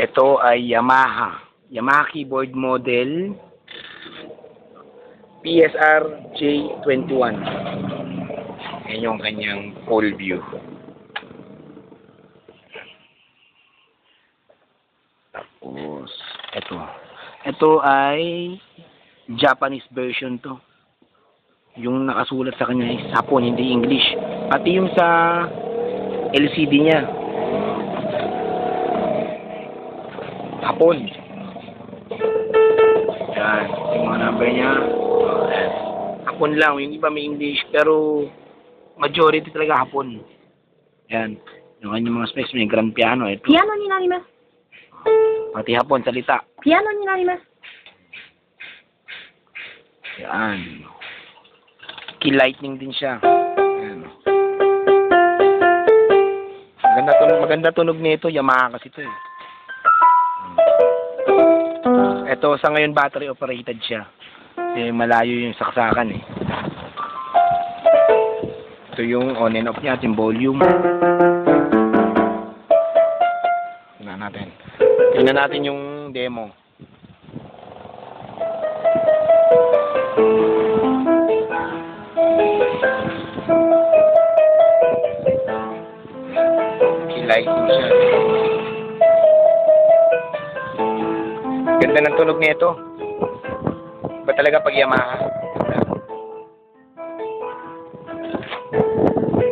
Ito ay Yamaha. Yamaha keyboard model PSR J21. Yan yung kanyang full view. Tapos, ito ay Japanese version to. Yung nakasulat sa kanya is Hapon, hindi English. Pati yung sa LCD niya, Hapon. Yan, yung mga number niya. Hapon lang, yung iba may English, pero majority talaga Hapon. Yan, yung kanyang mga specs, may grand piano. Ito. ピアノになります。 Pati Hapon, salita. ピアノになります。 Yan. Key lightning din siya. Yan. Maganda tunog nito, Yamaha kasi ito eh. Ito, sa ngayon battery operated siya. Eh, malayo yung saksakan eh. Ito yung on and off niya, yung volume. Tingnan natin yung demo. Lighting siya. Ganda ng tunog nito. Ba talaga pag Yamaha?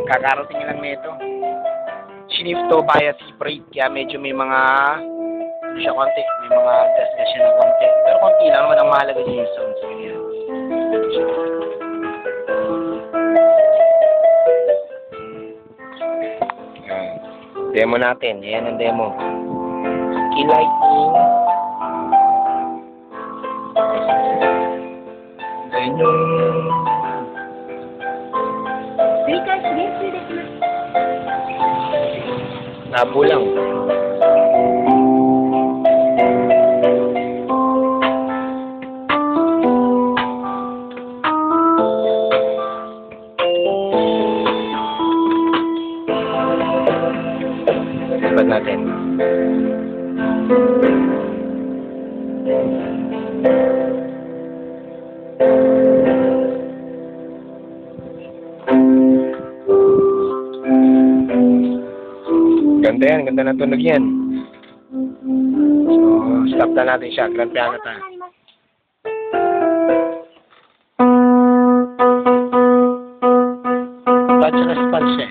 Kakarating lang nito. Shinifto via C-brake, kaya medyo may mga ano siya konti, may mga gas-gas siya ng konti. Pero konti lang naman ang mahalaga niya yung sound. So, yan. Demo natin. Ayan ang demo. Key lightning. Then yung 繰り返し練習できます。 nabulang. Lipat natin. Ganda yan, ganda ng tunog yan. So, stop na natin siya. Grand piano tayo. Touch response eh.